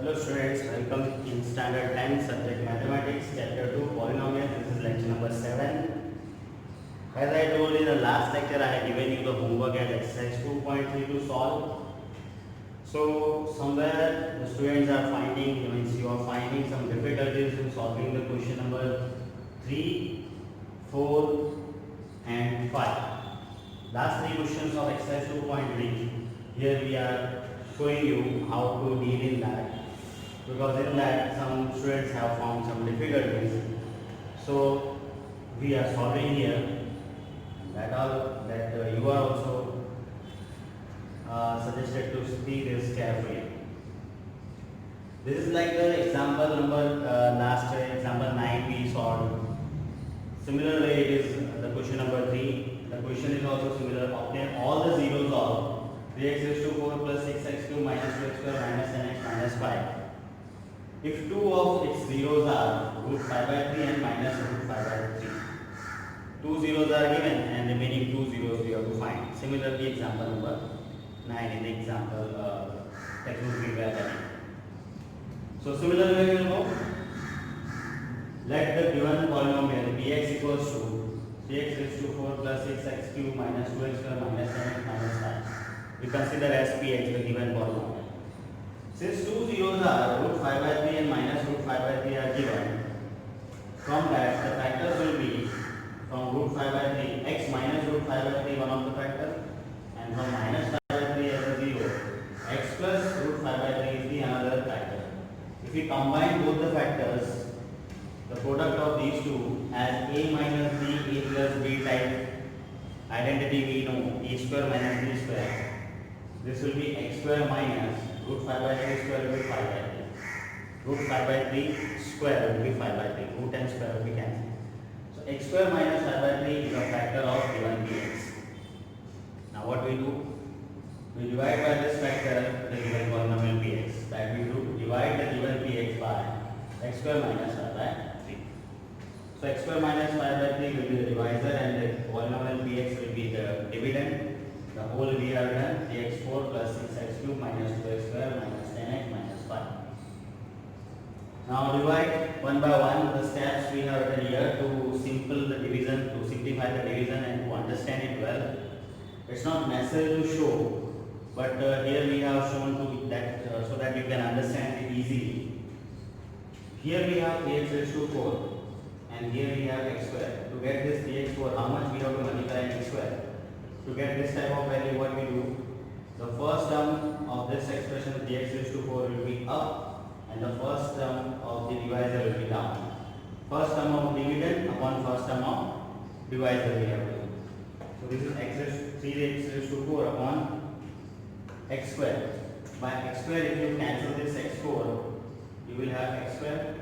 Hello students, welcome in standard 10 subject mathematics chapter 2 polynomial. This is lecture number 7. As I told in the last lecture, I had given you the homework as exercise 2.3 to solve. So somewhere the students are finding, means you are finding some difficulties in solving the question number 3, 4 and 5. Last three questions of exercise 2.3. Here we are showing you how to deal in that, because in that some students have found some difficulties. So we are solving here. That all that you are also suggested to see this carefully. This is like the example number last example 9 we solved. Similarly, it is the question number 3. The question is also similar. Obtain all the zeros of 3x raised to 4 plus 6x cube minus 2x square minus 10x minus 5. If two of its zeros are root 5 by 3 and minus root 5 by 3. Two zeros are given and remaining two zeros we have to find. Similarly, example number 9 in the example textbook we were having. So similarly, we will go. Let the given polynomial px equals to 3x raised to 4 plus 6x cube minus 2x square minus 10x minus 5. We consider as px the given polynomial. Since two zeros are root 5 by 3 and minus root 5 by 3 are given, from that the factors will be from root 5 by 3 x minus root 5 by 3 one of the factor, and from minus 5 by 3 as a 0 x plus root 5 by 3 is the another factor. If we combine both the factors, the product of these two as a minus b, a plus b type identity we know, a square minus b square. This will be x square minus root 5 by 3 square will be 5 by 3. Root 5 by 3 square will be 5 by 3. Root and square will be cancelled. So x square minus 5 by 3 is a factor of given px. Now what we do? We divide by this factor the given polynomial px. That we do divide the given px by x square minus 5 by 3. So x square minus 5 by 3 will be the divisor and the polynomial px will be the dividend. The whole we have done 3x4 plus 6x cube minus 2x square minus 10x minus 5. Now divide one by one the steps we have written here to simplify the division and to understand it well. It's not necessary to show, but here we have shown to that so that you can understand it easily. Here we have 3x raised to 4 and here we have x square. To get this 3x4, how much we have to multiply in x square? To get this type of value, what we do? The first term of this expression 3x raised to 4 will be up and the first term of the divisor will be down. First term of dividend upon first term of divisor we have to do. So this is 3x raised to 4 upon x square. By x square, if you cancel this x4, you will have x square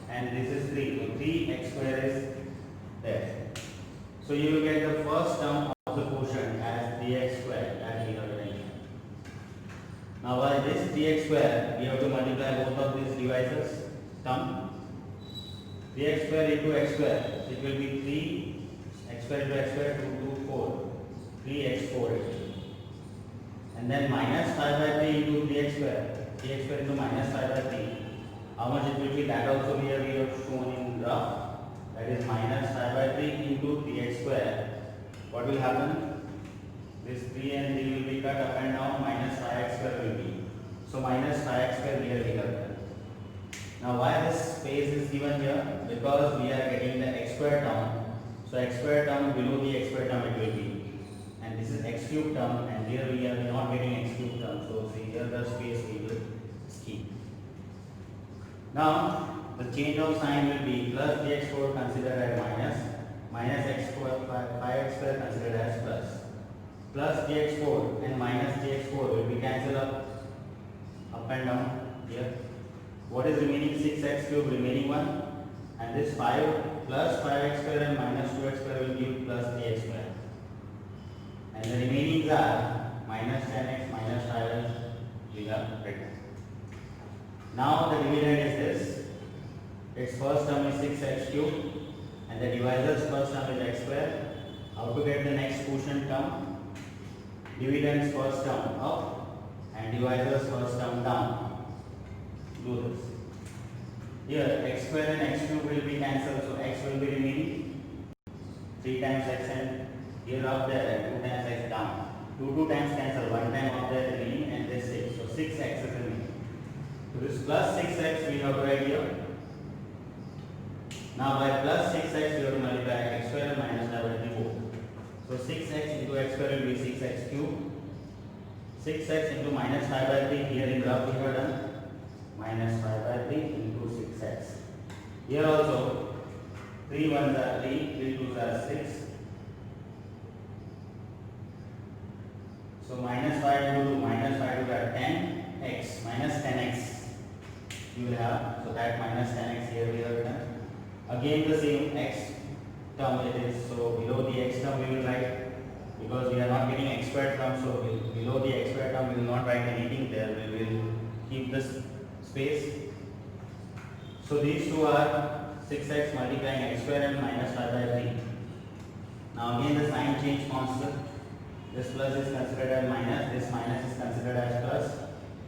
and this is 3. So 3x square is there. So you will get the first term of the quotient as 3x square that we have written here. Now by this 3x square, we have to multiply both of these divisors term. 3x square into x square, so it will be 3x square into x square 2 to 4, 3x4. And then minus 5 by 3 into 3x square into minus 5 by 3. How much it will be? That also here we have shown in graph. That is minus 5 by 3 into 3x square. What will happen? This 3 and 3 will be cut up and down, minus 5x square will be. So minus 5x square here we have done. Now why this space is given here? Because we are getting the x square term. So x square term below the x square term it will be. And this is x cube term and here we are not getting x cube term. So see here the space we will keep. Now the change of sign will be plus dx4 considered as minus x square 5x square considered as plus dx4 and minus dx4 will be cancelled up and down here. What is remaining? 6x cube remaining 1 and this 5 plus 5x square and minus 2x square will give plus dx square and the remaining are minus 10x minus 5x we have written. Now the dividend is this. Its first term is 6x cube and the divisor's first term is x square. How to get the next quotient term? Dividend's first term up and divisor's first term down. Here x square and x cube will be cancelled, so x will be remaining 3 times x, and here up there and 2 times x down. 2 times cancel, 1 time up there remaining, and this 6. So 6x is remaining. So this plus 6x we have to write here. Now by plus 6x we have to multiply x square and minus 5 by 3 both. So 6x into x square will be 6x cube. 6x into minus 5 by 3, here in graph we have done minus 5 by 3 into 6x. Here also 3 ones are 3, 3 twos are 6. So minus 5 into minus 5 to are 10x, minus 10x you will have. So that minus 10x here we have done. Again the same x term it is. So below the x term we will write, because we are not getting x squared term, so below the x squared term we will not write anything there. We will keep this space. So these two are 6x multiplying x square and minus 5 by 3. Now again the sign change constant. This plus is considered as minus, this minus is considered as plus.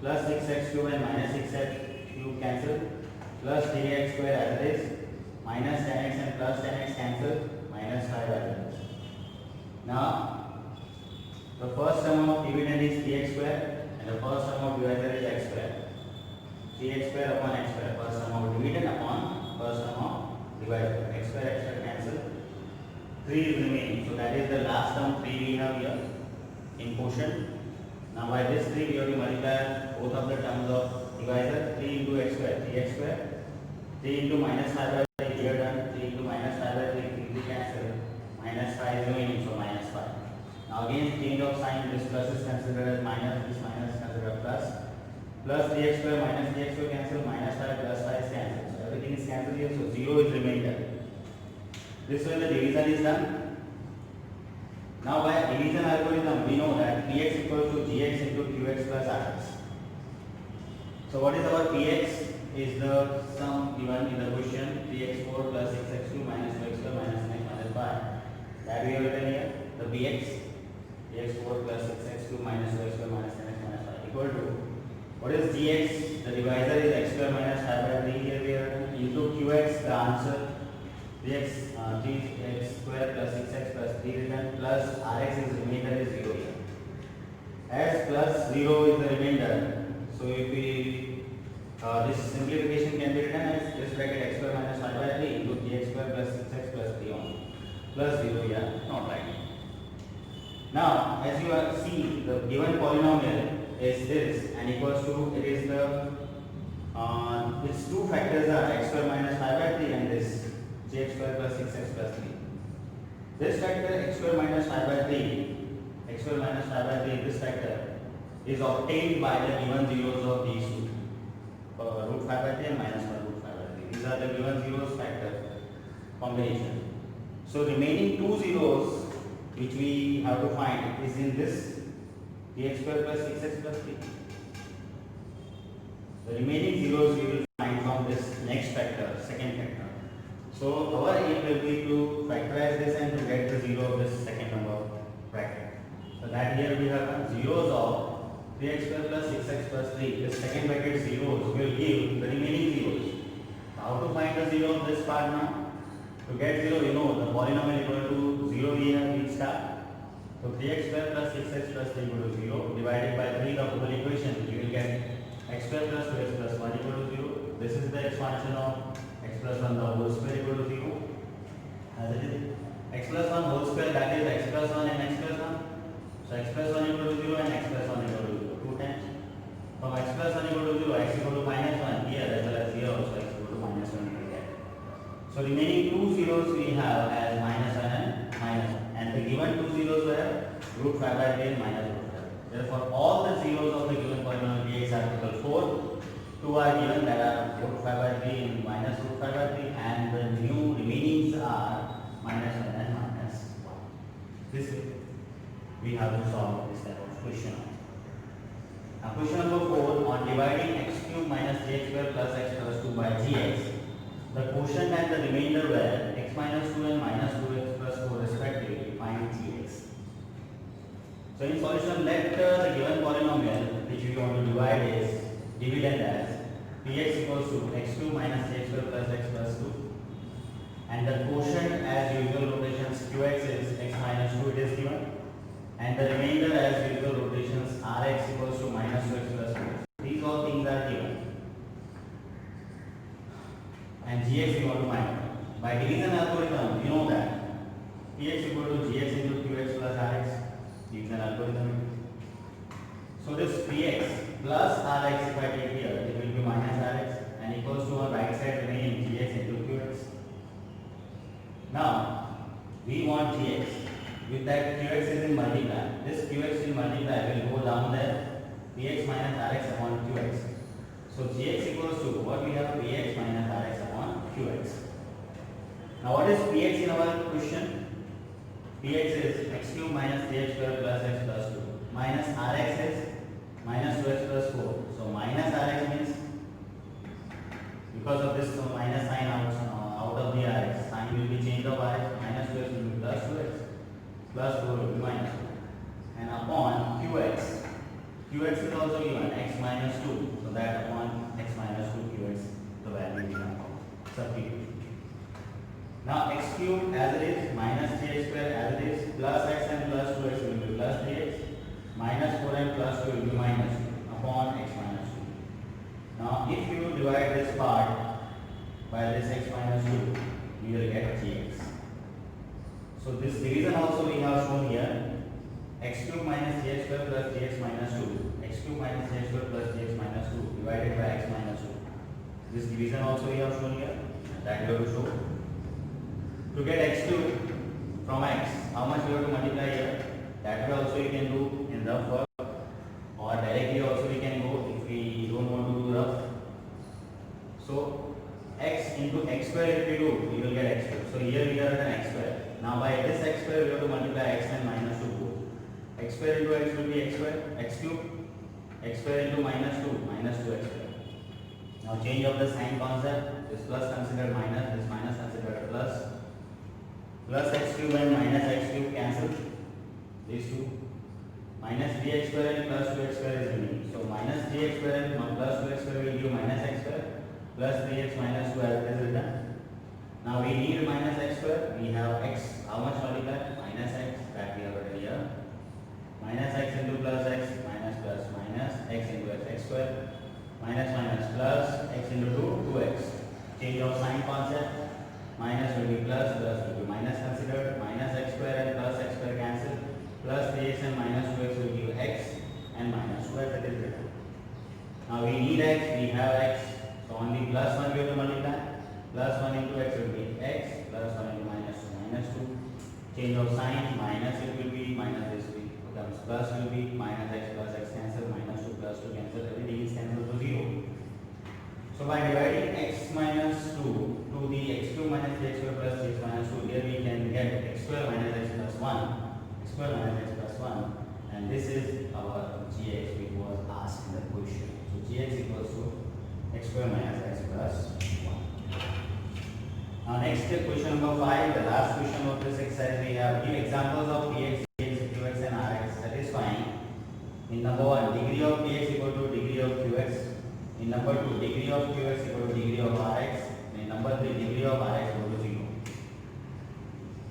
Plus 6x cube and minus 6x cube cancel. Plus 3x square as it is. Minus 10x and plus 10x cancel. Minus 5 as it is. Now the first term of dividend is 3x square and the first term of divisor is x square. 3x square upon x square, first term of dividend upon first term of divisor. X square cancel. 3 is remaining, so that is the last term 3 we have here in quotient. Now by this 3 we have to multiply both of the terms of divisor. 3 into x square, 3x square. 3 into minus 5 by 3 here done. 3 into minus 5 by 3, 3 cancel. Minus 5 is remaining, so minus 5. Now again change of sign, this plus is considered as minus, this minus is considered plus. Plus 3x square minus 3x square cancel, minus 5 plus 5 is cancelled. So everything is cancelled here, so 0 is remainder. This way the division is done. Now by division algorithm we know that px equals to gx into qx plus rx. So what is our px? Is the sum given in the question 3x4 plus 6x2 minus 2x square minus 9 minus 5. That we have written here. The px 3x4 plus 6x2 minus 2x square minus 10x minus 5 equal to, what is gx? The divisor is x square minus 5 by 3 here we have written, into qx, the answer 3x square plus 6x plus 3 written, plus rx is remainder is 0 here. As plus 0 is the remainder, so if we this simplification can be written as this bracket x square minus 5 by 3 into gx square plus 6x plus 3 only. Plus 0 here, not right. Now as you see, the given polynomial is this and equals to, it is the its two factors are x square minus 5 by 3 and this gx square plus 6x plus 3. This factor x square minus 5 by 3, x square minus 5 by 3, this factor is obtained by the given zeros of these two, root 5 by 3 and minus 1 root 5 by 3. These are the given zeros factor combination. So remaining two zeros which we have to find is in this dx square plus 6x plus 3. The remaining zeros we will find from this next factor, second factor. So our aim will be to factorize this and to get the zero of this second number bracket. So that here we have zeros of 3x square plus 6x plus 3. This second bracket zeros will give the remaining zeros. How to find the zero of this part now? To get 0, you know the polynomial equal to 0 here we start. So 3x square plus 6x plus 3 equal to 0 divided by 3 the whole equation, you will get x square plus 2x plus 1 equal to 0. This is the expansion of x plus 1 the whole square equal to 0. As it is x plus 1 whole square, that is x plus 1 and x plus 1. So x plus 1 equal to 0 and x plus 1 equal to 0. 2 times. From x plus 1 equal to 0, x equal to minus 1 here as well as here also x equal to minus 1 will get. So remaining two zeros we have as minus 1 and minus 1. And the given two zeros were root 5 by 3 and minus root 5. Therefore all the zeros of the given polynomial px are equal to 4. 2 are given, that are root 5 by 3 and minus root 5 by 3, and the new remainings are minus 1 and minus 1. This way we have to solve this type of question. Now question number 4, on dividing x cube minus gx square plus x plus 2 by gx, the quotient and the remainder were x minus 2 and minus 2x plus 4 respectively. Find gx. So in solution, let the given polynomial which we want to divide is dividend as Px equals to x2 minus x square plus x plus 2, and the quotient as usual rotations qx is x minus 2, it is given, and the remainder as usual rotations rx equals to minus 2x plus 2. These all things are given, and gx we want to find out. By division algorithm, you know that px equal to gx into qx plus rx, division algorithm. So this px plus rx, if I take here, it will be minus rx and equals to on right side remaining gx into qx. Now we want gx. With that qx is in multiply. This qx in multiply will go down there. Px minus rx upon qx. So gx equals to what we have, px minus rx upon qx. Now what is px in our question? Px is x cube minus 3x square plus x plus 2. Minus rx is minus 2x plus 4. So minus rx means, because of this minus sign out of the rx, sign will be changed of rx, minus 2x will be plus 2x, plus 4 will be minus 2. And upon qx, qx is also given x minus 2. So that upon x minus 2 qx, the value given. Substitute. Now x cube as it is, minus 3x square as it is, plus x and plus 2x will be plus 3x, minus 4 and plus 2 will be minus 2 upon x minus 2. Now if you divide this part by this x minus 2, you will get gx. So this division also we have shown here, x cube minus 3x square plus gx minus 2, x cube minus 3x square plus gx minus 2 divided by x minus 2. This division also we have shown here, that we have to show. To get x cube from x, how much we have to multiply here? That way also you can do in rough work, or directly also we can go if we don't want to do rough. So x into x square if we do, we will get x cube. So here we are at an x square. Now by this x square we have to multiply x and minus 2 both. X square into x will be x square, x cube, x square into minus 2, minus 2x square. Now change of the sign concept, this plus considered minus, this minus considered plus. Plus x cube and minus x cube cancel, these two. Minus 3x square and plus 2x square is remaining. So minus 3x square and plus 2x square will give minus x square, plus 3x minus 2 as it is written. Now we need minus x square, we have x, how much multiplied? Minus x, that we have written here. Minus x into plus x, minus plus minus x into x square, minus minus plus x into 2x. Change of sign concept. Minus will be plus, plus will be minus considered, minus x square and plus x square cancel, plus 3x and minus 2x will give x and minus 2 as it is written. Now we need x, we have x, so only plus 1 we have to multiply, plus 1 into x will be x, plus 1 into minus 2, minus 2. Change of sign, minus it will be, minus this becomes plus will be, minus x plus x cancel, minus 2 plus 2 cancel, everything is cancelled to 0. So by dividing x minus 2 to the x cube minus x square plus x minus 2, here we can get x square minus x plus 1, x square minus x plus 1, and this is our gx which was asked in the question. So gx equals to x square minus x plus 1. Now next question number 5, the last question of this exercise, we have give examples of px, qx, and rx satisfying. In number 1, degree of px equal to degree of qx. In number 2, degree of qx equal to degree of rx. In number 3, degree of rx equal to 0.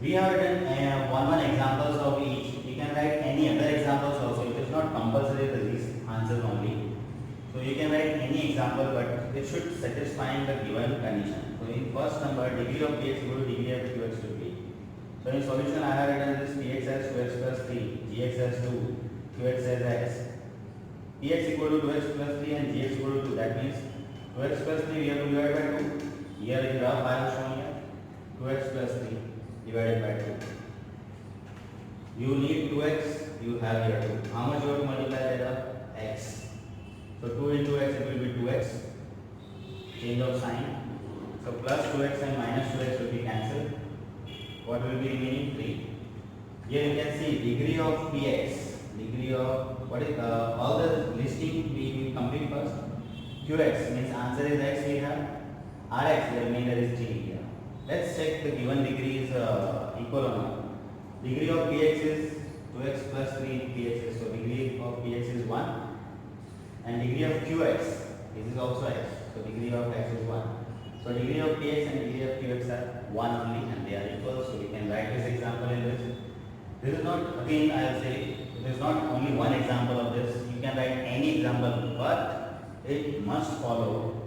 We have written one examples of each. You can write any other examples also. It is not compulsory that these answers only. So you can write any example, but it should satisfy the given condition. So in first number, degree of px equal to degree of qx should be. So in solution, I have written this px as 2x plus 3, gx as 2, qx as x. Px equal to 2x plus 3 and gx equal to 2. That means 2x plus 3 we have to divide by 2. Here in graph I have shown here 2x plus 3 divided by 2. You need 2x, you have here 2. How much you have to multiply by the x? So 2 into x it will be 2x. Change of sign. So plus 2x and minus 2x will be cancelled. What will be remaining? 3. Here you can see degree of px. Degree of what is all the listing we complete first. Qx means answer is x we have. Rx the remainder is g here. Let's check the given degree is equal or not. Degree of px is 2x plus 3 px is, so degree of px is 1, and degree of qx this is also x. So So degree of x is 1. So degree of px and degree of qx are 1 only and they are equal. So we can write this example in this. This is not, again I will say, it is not only one example of this. You can write any example, but it must follow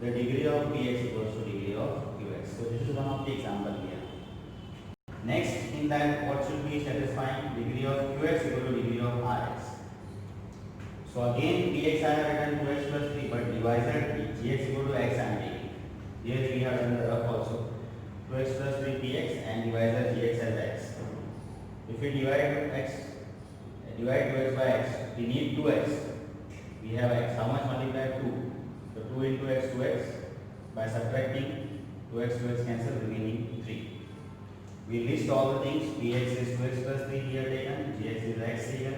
the degree of px equals to degree of qx. So this is one of the example here. Next, in that, what should be satisfying? Degree of qx equal to degree of rx. So again, px I have written 2x plus 3, but divisor gx equal to x I am taking. Here we have done the rough also. 2x plus 3 px and divisor gx as x. If we divide 2x by x, we need 2x. We have x. How much multiplied? 2. So 2 into x, 2x. By subtracting 2x, 2x cancel, remaining 3. We list all the things. Px is 2x plus 3 here taken, gx is x taken,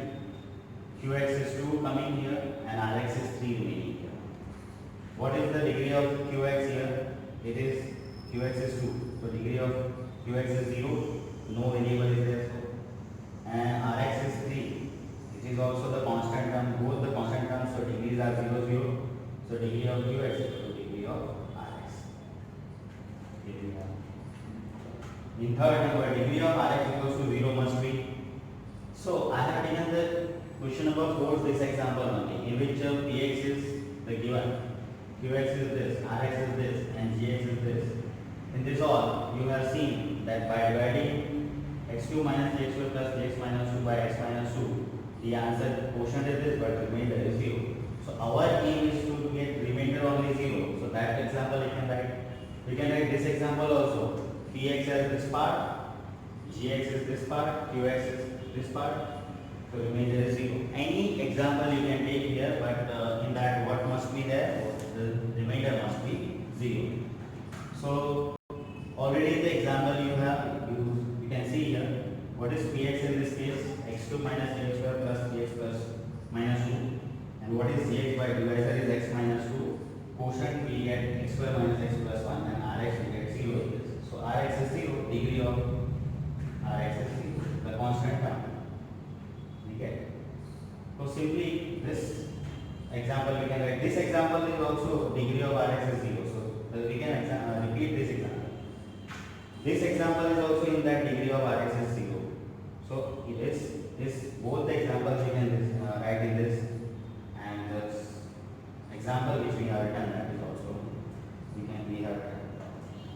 qx is 2 coming here, and rx is 3 remaining here. What is the degree of qx here? It is qx is 2. So degree of qx is 0. No variable is there. And rx is 3. It is also the constant term, both the constant terms, so degrees are 0, 0. So degree of qx is equal to degree of rx. In third number, degree of rx equals to 0 must be. So I have taken the question number 4, this example only, in which px is the given, qx is this, rx is this, and gx is this. In this all, you have seen that by dividing x2 minus gx2 plus gx minus 2 by x minus 2, the answer quotient is this, but remainder is 0. So our aim is to get remainder only 0. So that example you can write. We can write this example also. Px as this part, gx is this part, qx is this part. So remainder is 0. Any example you can take here, but in that what must be there? The remainder must be 0. So already in the example you have, you can see here, what is px in this case? x2 minus x square plus px plus minus 2. And what is gx by divisor is x minus 2. Quotient we get x square minus x plus 1 and rx we get 0 in this. So rx is 0, degree of rx is 0, the constant term. Okay. So simply this example we can write. This example is also degree of rx is 0. So we can repeat this example. This example is also in that degree of rx is 0. So it is this both the examples we can write in this, and this example which we have written, that is also we have written.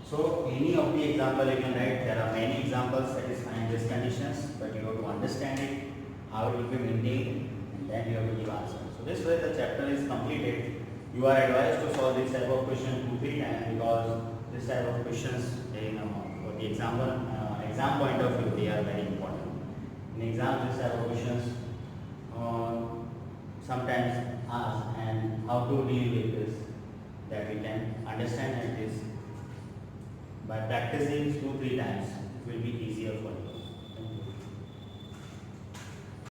So any of the example you can write. There are many examples satisfying these conditions, but you have to understand it, how it will be maintained, and then you have to give answer. So this way the chapter is completed. You are advised to solve this type of question 2-3 times, because this type of questions, for the exam point of view, they are very important. In exam, this type of questions sometimes asked, and how to deal with this, that we can understand at this. By practicing 2-3 times, it will be easier for you. Thank you.